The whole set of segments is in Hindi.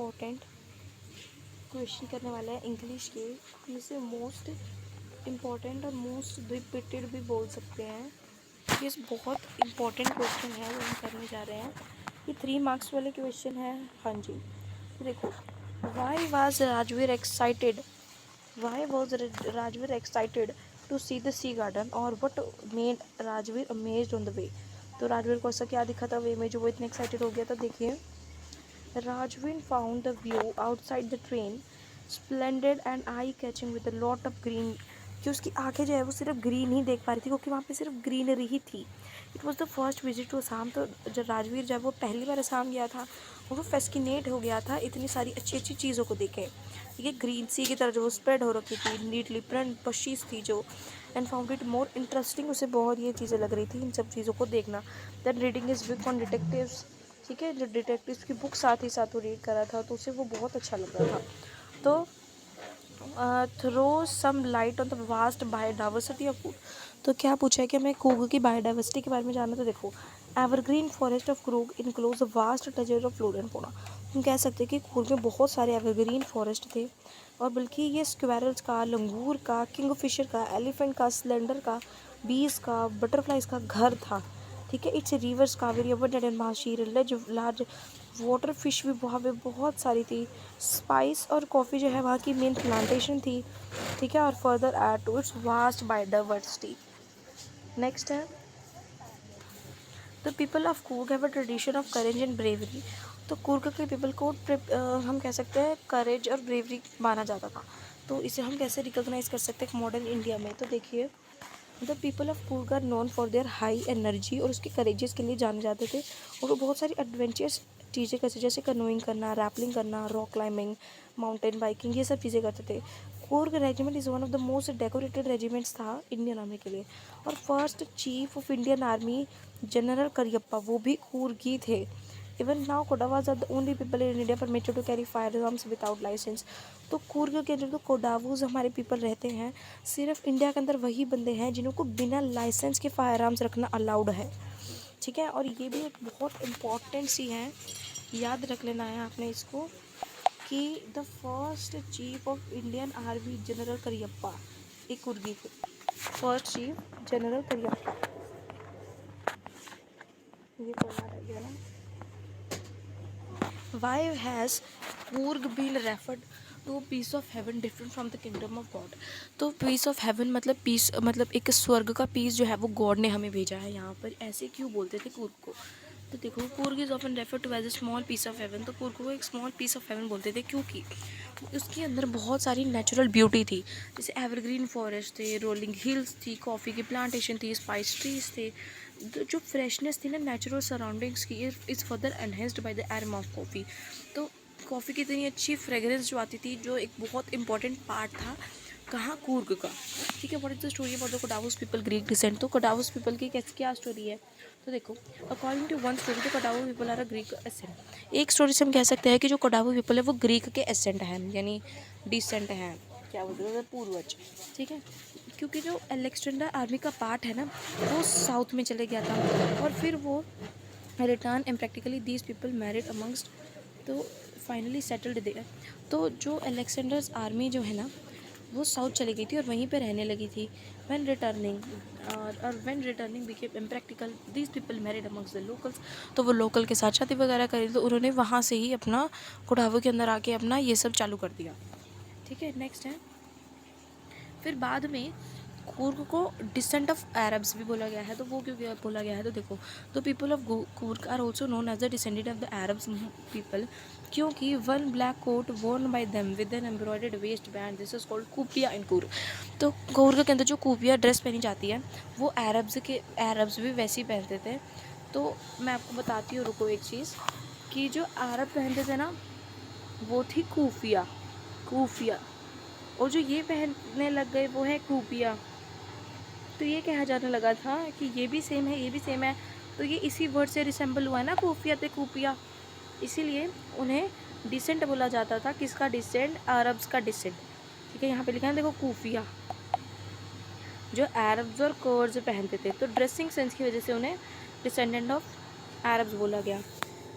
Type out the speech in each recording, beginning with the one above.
इम्पोर्टेंट क्वेश्चन करने वाला है इंग्लिश के। हम इसे मोस्ट इम्पॉर्टेंट और मोस्ट रिपीटेड भी बोल सकते हैं। ये बहुत इम्पॉर्टेंट क्वेश्चन है जो हम करने जा रहे हैं। ये 3 मार्क्स वाले क्वेश्चन है। हाँ जी, तो देखो, why was Rajveer excited to see the sea garden और what made Rajveer amazed on the way. तो राजवीर को ऐसा क्या दिखा था वे में जो वो इतने एक्साइटेड हो गया था। देखिए, Rajvin found the view outside the train splendid and eye-catching with a lot of green। कि उसकी आंखें जो है वो सिर्फ ग्रीन ही देख पा रही थी क्योंकि वहाँ पे सिर्फ ग्रीनरी ही थी। It was the first visit to Assam. तो जब राजवीर जब वो पहली बार असम गया था वो फैस्किनेट हो गया था इतनी सारी अच्छी अच्छी चीज़ों को देखे। ठीक है, ग्रीन सी की तरह जो वो स्प्रेड हो रखी थी, नीटली प्रिंट पशीज थी जो, and found it more interesting. उसे बहुत ये चीज़ें लग रही थी इन सब चीज़ों को देखना। That reading is book on detectives. ठीक है, जो डिटेक्टिव्स की बुक साथ ही साथ वो रीड करा था तो उसे वो बहुत अच्छा लग रहा था। तो throw some light on the vast biodiversity of Coorg. तो क्या पूछा है कि हमें कूर्ग की बायोडाइवर्सिटी के बारे में जानना। तो देखो, evergreen forest of Coorg enclose vast treasure of flora and fauna. हम कह सकते हैं कि कूर्ग में बहुत सारे एवरग्रीन फॉरेस्ट थे और बल्कि ये स्क्वेरल्स का, लंगूर का, किंगफिशर का, एलिफेंट का, स्लेंडर का, बीज का, बटरफ्लाइज का घर था। ठीक है, it's rivers Kaveri abundant and mahseer large water fish भी वहाँ पे बहुत सारी थी। स्पाइस और कॉफ़ी जो है वहाँ की मेन प्लांटेशन थी। ठीक है, और further add to its vast biodiversity. Next है, the people of Coorg have a tradition of courage and bravery. तो कूर्ग के पीपल को हम कह सकते हैं करेज और ब्रेवरी माना जाता था। तो इसे हम कैसे रिकॉग्नाइज कर सकते हैं मॉडर्न इंडिया में। तो देखिए, the people of Coorg are known for their high energy और उसके करेजेस के लिए जाने जाते थे। और वो बहुत सारी एडवेंचरस चीज़ें करते, जैसे कनोइंग करना, रैपलिंग करना, रॉक क्लाइंबिंग, माउंटेन बाइकिंग, ये सब चीज़ें करते थे। Coorg regiment is one of the most decorated regiments था इंडियन आर्मी के लिए। और first chief of Indian army general Cariappa वो भी कूर्ग ही थे। Even now Kodavas are the only people in India permitted to carry fire arms without licence. तो कूर्ग के अंदर जो कोडावूज हमारे पीपल रहते हैं, सिर्फ इंडिया के अंदर वही बंदे हैं जिनको बिना लाइसेंस के फायर आर्म्स रखना अलाउड है। ठीक है, और ये भी एक बहुत इम्पॉर्टेंट सी है, याद रख लेना है आपने इसको, कि the first chief of Indian army general Cariappa एक कुर्गी थे। फर्स्ट चीफ जनरल करियप्पा, ये पढ़ना रह गया ना। Why has Coorg been referred to a piece of heaven different from the kingdom of God? तो piece of heaven मतलब पीस, मतलब एक स्वर्ग का पीस जो है वो गॉड ने हमें भेजा है यहाँ पर, ऐसे क्यों बोलते थे कूर्ग को। तो देखो, Coorg is often refer to as a small piece of heaven. तो कूर्ग को एक स्मॉल पीस ऑफ हेवन बोलते थे क्योंकि उसके अंदर बहुत सारी नेचुरल ब्यूटी थी, जैसे एवरग्रीन फॉरेस्ट थे, रोलिंग हिल्स थी, कॉफ़ी की प्लांटेशन थी, स्पाइस ट्रीज थे। जो फ्रेशनेस थी ना नेचुरल सराउंडिंग्स की, is further enhanced by the aroma of coffee. तो कॉफ़ी की इतनी अच्छी फ्रेगरेंस जो आती थी, जो एक बहुत इंपॉर्टेंट पार्ट था कहाँ, कूर्ग का। ठीक है, what is the story about the Kodavus people Greek descent. तो कोडावूस पीपल की क्या स्टोरी है। तो देखो, according to one story the Kodavu people are a Greek ascent. एक स्टोरी से हम कह सकते हैं कि जो कोडावू पीपल है वो ग्रीक के एसेंट हैं, यानी डिसेंट हैं, क्या बोलते हैं, पूर्वज। ठीक है, क्योंकि जो अलेक्जेंडर आर्मी का पार्ट है ना वो साउथ में चले गया था और फिर वो return and practically these people married amongst, तो फाइनली सेटल्ड देयर। तो जो अलेक्जेंडर्स आर्मी जो है ना वो साउथ चली गई थी और वहीं पे रहने लगी थी। When returning became impractical, these people married amongst the locals. तो वो लोकल के साथ शादी वगैरह करी, तो उन्होंने वहाँ से ही अपना कोडावू के अंदर आके अपना ये सब चालू कर दिया। ठीक है, नेक्स्ट है, फिर बाद में कूर्ग को डिसेंट ऑफ अरब्स भी बोला गया है। तो वो क्यों बोला गया है। तो देखो, तो people of Coorg are also known as the descendant of the Arabs people, क्योंकि one black coat worn by them with an embroidered waist band, this is called kupya in Coorg. तो कूर्ग के अंदर जो कूपिया ड्रेस पहनी जाती है वो अरब्स भी वैसे ही पहनते थे। तो मैं आपको बताती हूँ, रुको एक चीज़, कि जो अरब पहनते थे ना वो थी कूफिया, और जो ये पहनने लग गए वो है कूपिया। तो ये कहा जाने लगा था कि ये भी सेम है, ये भी सेम है, तो ये इसी वर्ड से रिसेंबल हुआ ना, कूफिया ते कूपिया, इसीलिए उन्हें डिसेंट बोला जाता था। किसका डिसेंट, अरब्स का डिसेंट। ठीक है, यहाँ पे लिखा है देखो, कूफिया, जो अरब्स और कर्ड्स पहनते थे, तो ड्रेसिंग सेंस की वजह से उन्हें डिसेंडेंट ऑफ अरब्स बोला गया।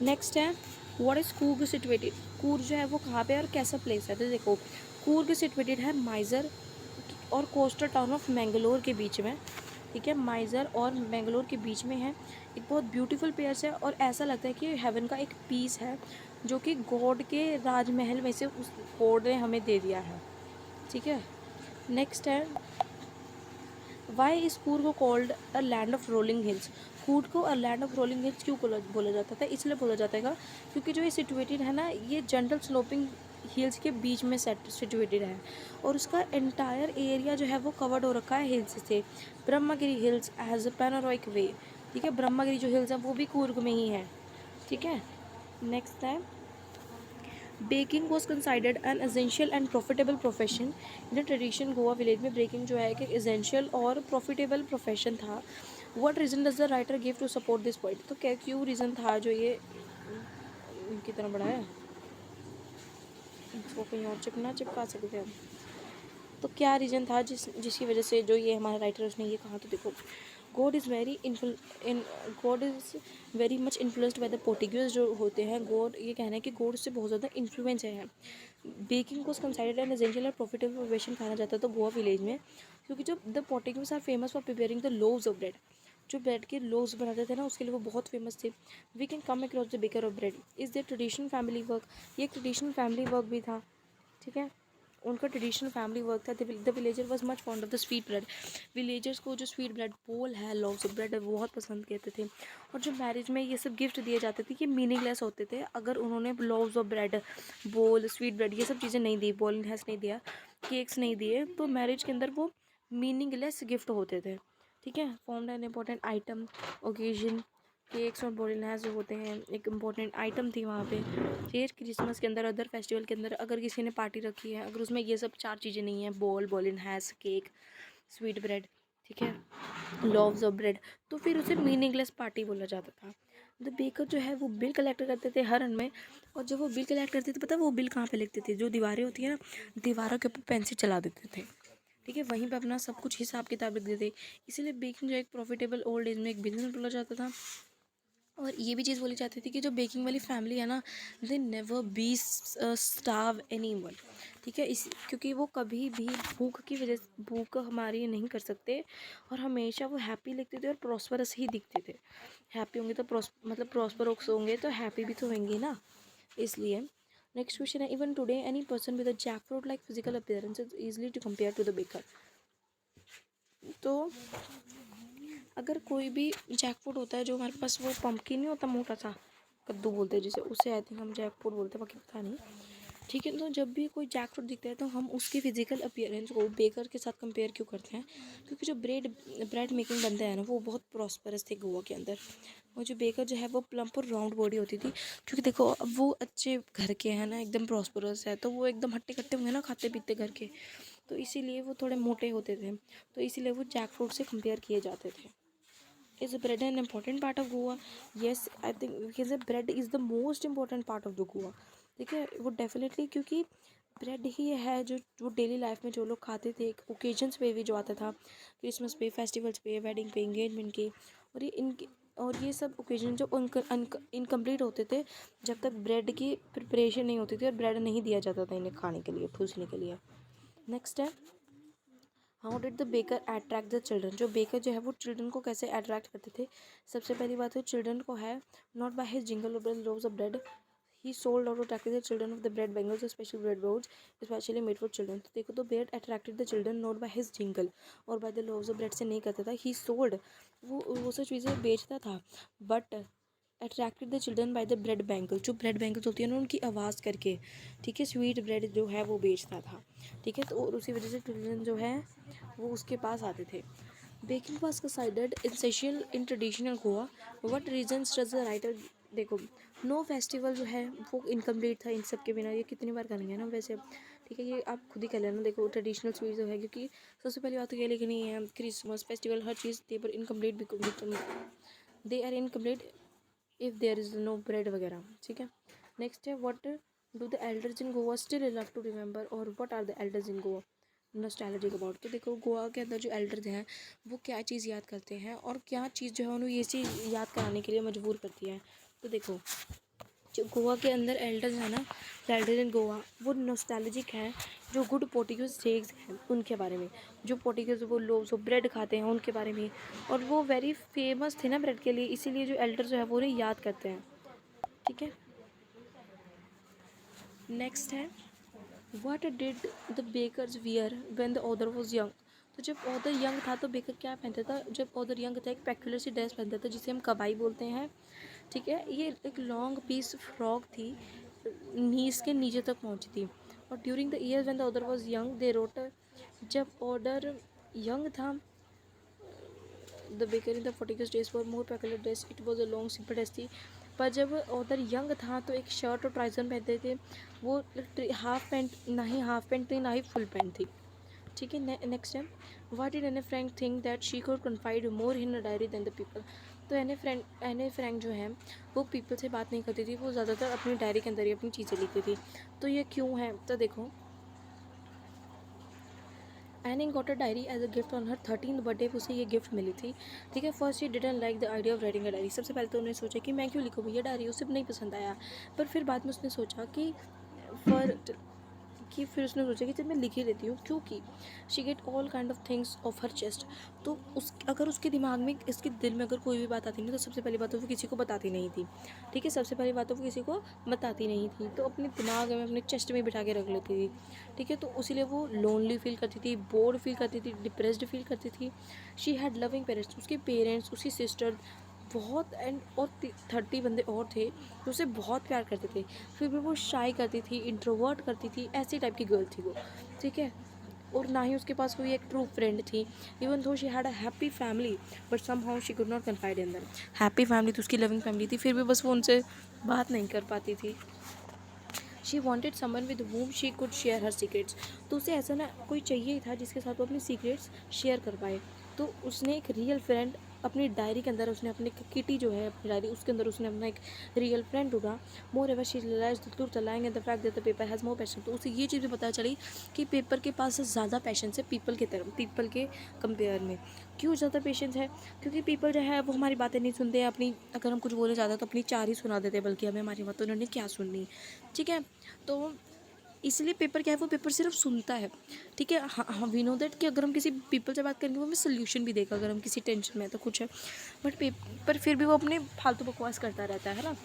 नेक्स्ट है, what is Coorg situated. Coorg जो है वो कहाँ पे है और कैसा प्लेस है? तो देखो, कूर्ग सिचुएटेड है माइजर और कोस्टल टाउन ऑफ मैंगलोर के बीच में, ठीक है, माइजर और मैंगलोर के बीच में है। एक बहुत ब्यूटीफुल प्लेस है और ऐसा लगता है कि हेवन का एक पीस है जो कि गॉड के राजमहल में से उस गॉड ने हमें दे दिया है, ठीक है। नेक्स्ट है, वाई इज कूर्ग को called a land of rolling hills? Coorg को a land of rolling hills क्यों बोला जाता था? इसलिए बोला जाता है क्योंकि जो ये सिचुएटेड है ना, ये जनरल स्लोपिंग हिल्स के बीच में सिचुएटेड है और उसका एंटायर एरिया जो है वो कवर्ड हो रखा है हिल्स से। Brahmagiri hills as a panoramic way, ठीक है, ब्रह्मगिरी जो हिल्स है वो भी कूर्ग में ही है, ठीक है। नेक्स्ट है, baking was considered an essential and profitable profession in the tradition. Goa village में बेकिंग जो है कि एसेंशियल और प्रॉफिटेबल प्रोफेशन था। What reason does the writer give to support this point? तो क्या क्यों रीज़न था जो ये कितना बड़ा है, इसको कहीं और चिपका सकते हैं। तो क्या रीज़न था जिसकी वजह से जो ये हमारा राइटर उसने ये कहा? तो देखो, God is very much influenced by the Portuguese जो होते हैं। गॉड, ये कहना है कि गॉड से बहुत ज़्यादा इन्फ्लुएंस है। बेकिंग को कंसाइडर्ड एन एसेंशियल और प्रॉफिटेबल प्रोफेशन कहा जाता था गोवा विलेज में, क्योंकि जो the Portuguese are famous for preparing the loaves of bread. जो ब्रेड के लोव्स बनाते थे ना, उसके लिए वो बहुत फेमस थे। We can come across the baker of bread is the traditional family work. ये एक ट्रेडिशनल फैमिली वर्क भी था, ठीक है, उनका ट्रेडिशनल फैमिली वर्क था। The villager was much fond of the sweet bread. Villagers को जो स्वीट ब्रेड बोल है, लॉव्स ऑफ ब्रेड है, वो बहुत पसंद करते थे। और जो मैरिज में ये सब गिफ्ट दिए जाते थे, ये मीनिंगलेस होते थे अगर उन्होंने लॉव्स ऑफ ब्रेड, बोल, स्वीट ब्रेड, ये सब चीज़ें नहीं दी, बोल हैस नहीं दिया, केक्स नहीं दिए, तो मैरिज के अंदर वो मीनिंगलेस गिफ्ट होते थे, ठीक है। Formed an important item occasion. Cakes और बोलिनैस जो होते हैं एक इम्पॉर्टेंट आइटम थी वहाँ पे। फिर क्रिसमस के अंदर, अदर फेस्टिवल के अंदर अगर किसी ने पार्टी रखी है, अगर उसमें ये सब 4 चीज़ें नहीं हैं, बोलिनैस, केक, स्वीट ब्रेड, ठीक है, लॉव्स ऑफ ब्रेड, तो फिर उसे मीनिंगलेस पार्टी बोला जाता था। द बेकर जो है वो बिल कलेक्ट करते थे हर रन में, और जब वो बिल कलेक्ट करते थे, पता है वो बिल कहाँ पे लिखते थे? जो दीवारें होती है ना, दीवारों के ऊपर पेन से चला देते थे, ठीक है, वहीं पे अपना सब कुछ हिसाब किताब लिख देते। इसीलिए बेकिंग जो एक प्रॉफिटेबल ओल्ड एज में एक बिजनेस बोला जाता था। और ये भी चीज़ बोली जाती थी कि जो बेकिंग वाली फैमिली है ना, they never be starve any one, ठीक है, इस क्योंकि वो कभी भी भूख हमारी नहीं कर सकते, और हमेशा वो हैप्पी लिखते थे और प्रॉस्परस ही दिखते थे। हैप्पी होंगे तो मतलब प्रॉस्परस होंगे तो हैप्पी भी तो होंगे ना, इसलिए। नेक्स्ट क्वेश्चन है, even today any person with a jackfruit like physical appearance is easily to compare to the baker. तो अगर कोई भी जैक फ्रूट होता है, जो हमारे पास वो पम्पकिन नहीं होता, मोटा सा कद्दू बोलते हैं जिसे, उसे आई थिंक हम जैक फ्रूट बोलते हैं, बाकी पता नहीं, ठीक है। तो जब भी कोई जैक फ्रूट दिखता है तो हम उसकी फिजिकल अपीयरेंस को बेकर के साथ कंपेयर क्यों करते हैं? क्योंकि जो ब्रेड मेकिंग बनता है ना, वो बहुत प्रॉस्परस थे गोवा के अंदर। और जो बेकर जो है वो प्लम्प और राउंड बॉडी होती थी, क्योंकि देखो अब वो अच्छे घर के हैं ना, एकदम प्रॉस्परस है, तो वो एकदम हट्टे कट्टे होंगे ना, खाते पीते घर के, तो इसीलिए वो थोड़े मोटे होते थे, तो इसीलिए वो जैक फ्रूट से कंपेयर किए जाते थे। Is bread an important part of Goa? Yes, I think because bread is the most important part of the Goa. ठीक है, वो डेफिनेटली, क्योंकि ब्रेड ही है जो डेली लाइफ में जो लोग खाते थे, ओकेजन्स पे भी जो आता था, क्रिसमस पे, फेस्टिवल्स पे, वेडिंग पे, एंगेजमेंट के, और ये सब ओकेजन जो इनकम्प्लीट होते थे जब तक ब्रेड की प्रिपरेशन नहीं होती थी और ब्रेड नहीं दिया जाता था इन्हें खाने के लिए, ठूसने के लिए। नेक्स्ट है, how did the baker attract the children? जो बेकर जो है वो चिल्ड्रन को कैसे अट्रैक्ट करते थे? सबसे पहली बात है, चिल्ड्रन को है not by his jingle of loaves of bread, he sold और attracted the children of the bread bangles, special bread boards specially made for children. तो देखो, तो bread attracted the children not by his jingle और by the loaves of bread से नहीं करता था, ही सोल्ड, वो सब चीज़ें बेचता था, but attracted the children by the bread bangle, जो ब्रेड बैंगल्स होती है ना उनकी आवाज़ करके, ठीक है, स्वीट ब्रेड जो है वो बेचता था, ठीक है, तो और उसी वजह से चिल्ड्रन जो है वो उसके पास आते थे। Baking was considered essential in traditional Goa, what reasons does the writer? देखो, नो फेस्टिवल जो है वो इनकम्प्लीट था इन सब के बिना, ये कितनी बार करेंगे ना वैसे, ठीक है, ये आप खुद ही कर लेना। देखो, ट्रेडिशनल स्वीट जो है, क्योंकि सबसे पहली बात तो ये लिखनी है, क्रिसमस फेस्टिवल हर चीज़ दे पर incomplete, they are incomplete if there is no bread वगैरह, ठीक है। नेक्स्ट है, what do the elders in Goa still love to remember, और what are the elders in Goa nostalgic about? तो देखो, गोवा के अंदर जो एल्डर्स हैं वो क्या चीज़ याद करते हैं और क्या चीज़ जो है उन्हें ये चीज़ याद कराने के लिए मजबूर करती है। तो देखो, जो गोवा के अंदर एल्डर्स है ना, एल्डर इन गोवा, वो नॉस्टैल्जिक हैं, जो गुड पोर्टुगीज डेज हैं उनके बारे में, जो पोर्टुगीज वो लोग जो ब्रेड खाते हैं उनके बारे में, और वो वेरी फेमस थे ना ब्रेड के लिए, इसीलिए जो एल्डर जो है वो उन्हें याद करते हैं। ठीक है, नेक्स्ट है what did the bakers wear when the author was young. तो जब ऑथर यंग था तो बेकर क्या पहनता था, जब ऑथर यंग था एक पेक्युलर सी ड्रेस पहनता था जिसे हम कबाई बोलते हैं। ठीक है, ये एक लॉन्ग पीस फ्रॉक थी, नीज के नीचे तक पहुंची थी। और during the year when the author was young they wrote, जब ऑर्डर यंग था द बेकर इन द फोर्टिकस days for more peculiar dress, it was a long simple dress थी। पर जब ऑथर यंग था तो एक शर्ट और ट्राउजर पहनते थे, वो हाफ पैंट, ना ही हाफ पैंट थी ना ही फुल पैंट थी। ठीक है, नेक्स्ट है what did Anne Frank think that she could confide more in a diary than the people. तो एने फ्रैंक जो है वो पीपल से बात नहीं करती थी, वो ज़्यादातर अपनी डायरी के अंदर ही अपनी चीज़ें लिखती थी। तो ये क्यों है, तो देखो Anne got a diary as a gift on her 13th birthday, उसे ये गिफ्ट मिली थी। ठीक है, first she didn't like the idea of writing a diary. सबसे पहले तो उन्होंने सोचा कि मैं क्यों लिखूँ भैया डायरी, उसे नहीं पसंद आया। पर फिर बाद में उसने सोचा कि फिर उसने सोचा कि जब मैं लिख ही लेती हूँ, क्योंकि she get all kind of things of her chest. तो अगर उसके दिमाग में, इसके दिल में अगर कोई भी बात आती नहीं तो सबसे पहली बात तो वो किसी को बताती नहीं थी। ठीक है, सबसे पहली बात तो वो किसी को बताती नहीं थी, तो अपने दिमाग में अपने चेस्ट में बिठा के रख लेती थी। ठीक है, तो इसीलिए वो लोनली फील करती थी, बोर्ड फील करती थी, डिप्रेस्ड फील करती थी। शी हैड लविंग पेरेंट्स, उसके पेरेंट्स, उसकी सिस्टर बहुत, एंड और 30 बंदे और थे जो उसे बहुत प्यार करते थे। फिर भी वो शाई करती थी, इंट्रोवर्ट करती थी, ऐसी टाइप की गर्ल थी वो। ठीक है, और ना ही उसके पास कोई एक ट्रू फ्रेंड थी। Even though she had a happy family but somehow she could not confide in them. Happy family तो उसकी लविंग फैमिली थी, फिर भी बस वो उनसे बात नहीं कर पाती थी। She wanted someone with whom she could share her secrets. तो उसे ऐसा ना कोई चाहिए था जिसके साथ वो अपनी सीक्रेट्स शेयर कर पाए। तो उसने एक रियल फ्रेंड अपनी डायरी के अंदर, उसने अपनी किटी जो है अपनी डायरी, उसके अंदर उसने अपना एक रियल फ्रेंड ढूंढा। Moreover she realize the truth अलाइंग and the fact that the paper has more passion. तो उसे ये चीज़ भी पता चली कि पेपर के पास ज़्यादा पैशन है पीपल के तरफ, पीपल के कंपेयर में। क्यों ज़्यादा पेशेंस है, क्योंकि पीपल जो है वो हमारी बातें नहीं सुनते हैं, अपनी अगर हम कुछ बोले ज़्यादा तो अपनी चार ही सुना देते हैं, बल्कि हमें हमारी बात तो उन्होंने क्या सुननी। ठीक है, तो इसलिए पेपर क्या है, वो पेपर सिर्फ सुनता है। ठीक है, हाँ वी नो दैट कि अगर हम किसी पीपल से बात करेंगे वो हमें सोल्यूशन भी देगा, अगर हम किसी टेंशन में है तो कुछ है। बट पेपर फिर भी वो अपने फालतू बकवास करता रहता है ना,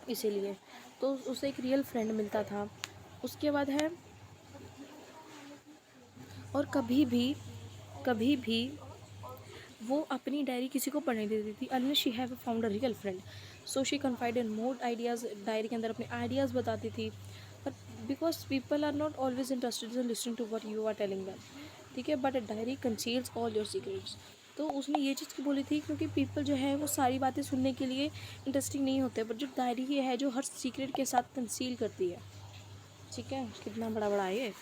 इसीलिए। तो उसे एक रियल फ्रेंड मिलता था। उसके बाद है, और कभी भी वो अपनी डायरी किसी को पढ़ने देती थी unless she have found a real friend. So she confide in more ideas, diary के अंदर अपने आइडियाज़ बताती थी। But because people are not always interested in listening to what you are telling them. ठीक है, but diary conceals all your secrets. तो उसने ये चीज़ बोली थी क्योंकि पीपल जो है वो सारी बातें सुनने के लिए इंटरेस्टिंग नहीं होते, बट जो डायरी ये है जो हर सीक्रेट के साथ कंसील करती है। ठीक है, कितना बड़ा बड़ा है ये।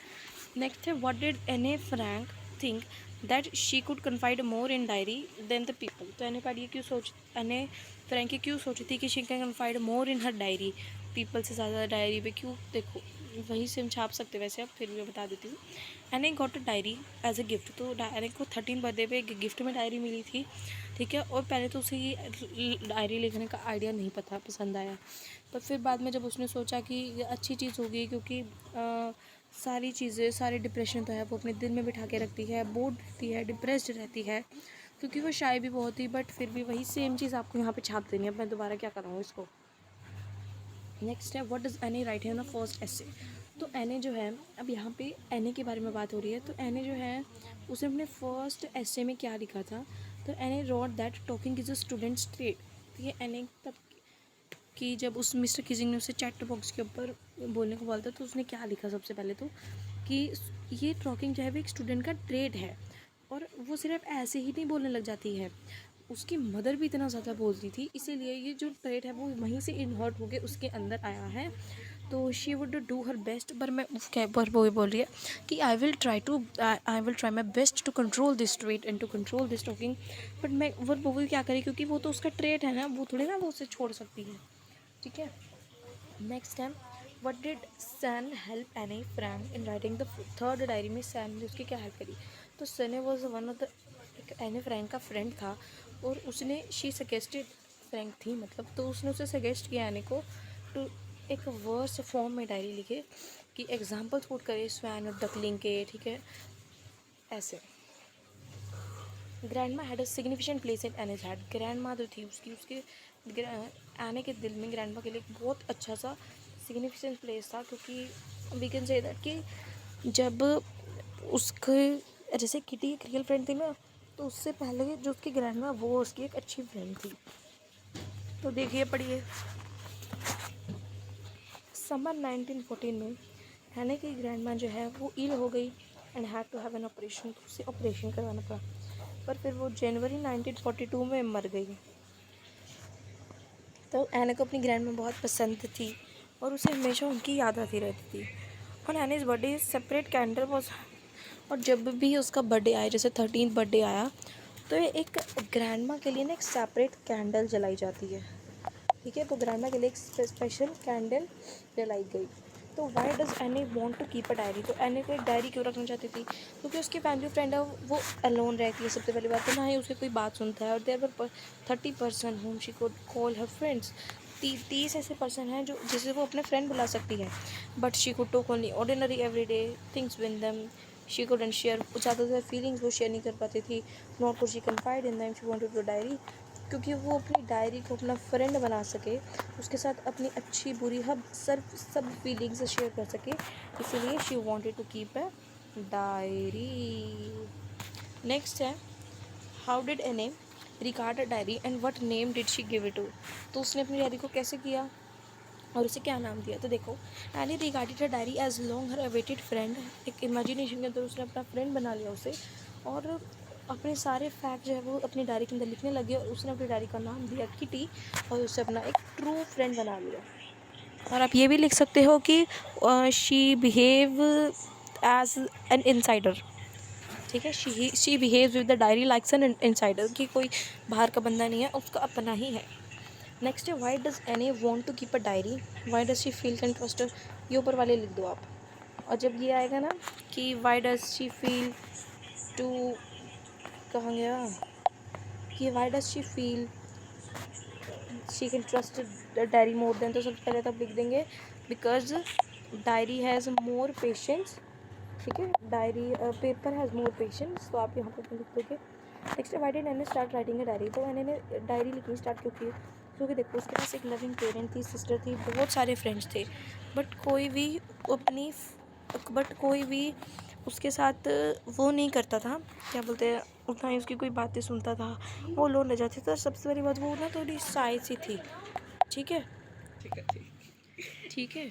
नेक्स्ट है what did Anne Frank think that she could confide more in diary than the people. तो एने फ्रैंक ये क्यों सोची थी कि she can confide more in her diary, people से ज़्यादा डायरी पे क्यों। देखो वहीं से हम छाप सकते वैसे, अब फिर भी बता देती हूँ। Anne got a diary as a gift. तो एने को 13 बर्थडे पे एक गिफ्ट में डायरी मिली थी। ठीक है, और पहले तो उसे ये डायरी लिखने का आइडिया नहीं पसंद आया। पर फिर बाद में जब उसने सोचा कि ये अच्छी चीज़ होगी, क्योंकि सारी चीज़ें, सारे डिप्रेशन तो है वो अपने दिल में बिठा के रखती है, बोर्ड रहती है, डिप्रेस्ड रहती है, क्योंकि वो शाय भी बहुत थी। बट फिर भी वही सेम चीज़ आपको यहाँ पे छाप देनी है, अब मैं दोबारा क्या कराऊँ इसको। नेक्स्ट है व्हाट डज एनी राइट है ना फर्स्ट एसे। तो एने जो है, अब यहाँ पे एने के बारे में बात हो रही है, तो एने जो है उसने अपने फर्स्ट एसे में क्या लिखा था। तो एने wrote that talking is a students trade. तो ये एने तब कि जब उस मिस्टर किजिंग ने उसे चैट बॉक्स के ऊपर बोलने को बोलता, तो उसने क्या लिखा सबसे पहले तो कि ये टॉकिंग जो है वो एक स्टूडेंट का ट्रेड है, और वो सिर्फ ऐसे ही नहीं बोलने लग जाती है, उसकी मदर भी इतना ज़्यादा बोलती थी, इसीलिए ये जो ट्रेड है वो वहीं से इन्हर्ट होके उसके अंदर आया है। तो she would do her best, पर वो बोल रही है कि I will try my best to control this trade and to control this talking. But वो क्या करे, क्योंकि वो तो उसका ट्रेड है ना, वो थोड़ी ना वो उसे छोड़ सकती है। ठीक है, next time what did Sanne help Anne Frank in writing the third diary में सैन ने उसकी क्या हेल्प करी। तो Sanne was one of the, Anne Frank का फ्रेंड था, और उसने शी सजेस्टेड, फ्रैंक थी मतलब, तो उसने उसे सजेस्ट किया एनी को एक वर्स फॉर्म में डायरी लिखे कि एग्जाम्पल्स पुट करे स्वैन और डकलिंग के, ठीक है, ऐसे। Grandma had a significant place in Annie's heart. Grandma जो थी उसकी उसके एने के दिल में ग्रैंडमा के लिए एक बहुत अच्छा सा सिग्निफिकेंट प्लेस था, क्योंकि वी कैन से दैट कि जब उसके जैसे किटी एक रियल फ्रेंड थी ना, तो उससे पहले जो उसकी ग्रैंडमा वो उसकी एक अच्छी फ्रेंड थी। तो देखिए पढ़िए। समर 1914 में हैने की ग्रैंडमा जो है वो इल हो गई and had to have an operation. तो उसे ऑपरेशन करवाना पड़ा, पर फिर वो जनवरी 1942 में मर गई। तो एना को अपनी ग्रैंडमा बहुत पसंद थी और उसे हमेशा उनकी याद आती रहती थी। और एना's बर्थडे सेपरेट कैंडल वॉज, और जब भी उसका बर्थडे आया, जैसे 13th बर्थडे आया, तो ये एक ग्रैंडमा के लिए ना एक सेपरेट कैंडल जलाई जाती है, ठीक है। तो ग्रैंडमा के लिए एक स्पेशल कैंडल जलाई गई। तो why does Anne want to keep a diary. तो एनी को एक डायरी क्यों रखना चाहती थी, क्योंकि उसकी फैमिली फ्रेंड है वो अलोन रहती है सबसे पहली बात, तो ना ही उसकी कोई बात सुनता है। और there were 30 person whom she could call her friends. 30 ऐसे पर्सन हैं जो जिसे वो अपने फ्रेंड बुला सकती है, but she could talk only ordinary everyday things with them. She couldn't share, ज़्यादातर फीलिंग्स वो शेयर नहीं कर पाती थी। Not could she confide in them, she wanted to diary, क्योंकि वो अपनी डायरी को अपना फ्रेंड बना सके, उसके साथ अपनी अच्छी बुरी हब सब फीलिंग्स शेयर कर सके, इसीलिए she wanted to keep a diary. Next है, how did Anne regard a diary and what name did she give it to. तो उसने अपनी डायरी को कैसे किया और उसे क्या नाम दिया। तो देखो, Anne regarded a diary as long her awaited friend. एक इमेजिनेशन के अंदर उसने अपना फ्रेंड बना लिया उसे, और अपने सारे फैक्ट जो है वो अपनी डायरी के अंदर लिखने लगे, और उसने अपनी डायरी का नाम दिया किटी, और उसे अपना एक ट्रू फ्रेंड बना लिया। और आप ये भी लिख सकते हो कि she behave as an insider, ठीक है। She behave with the diary likes an insider, कि कोई बाहर का बंदा नहीं है, उसका अपना ही है। नेक्स्ट है, why does Anne want to keep a diary, why does she feel can trust. ये ऊपर वाले लिख दो आप। और जब ये आएगा ना कि why does she feel to, कहाँ गया, कि why does she feel she can trust diary more than, तो सबसे पहले तो आप लिख देंगे because diary has more patience, ठीक है। Diary paper has more patience, तो आप यहाँ पर लिख दोगे। Next, why did Anne start writing a diary. तो एने ने डायरी लिखनी स्टार्ट क्यों की, क्योंकि देखो उसके पास एक लविंग पेरेंट थी, सिस्टर थी, बहुत सारे फ्रेंड्स थे, बट कोई भी उसके साथ वो नहीं करता था, क्या बोलते हैं, उतना ही उसकी कोई बातें सुनता था, वो लोन ले जाती थी। तो सबसे बड़ी बात वो ना थोड़ी शाय सी थी, ठीक है, ठीक है।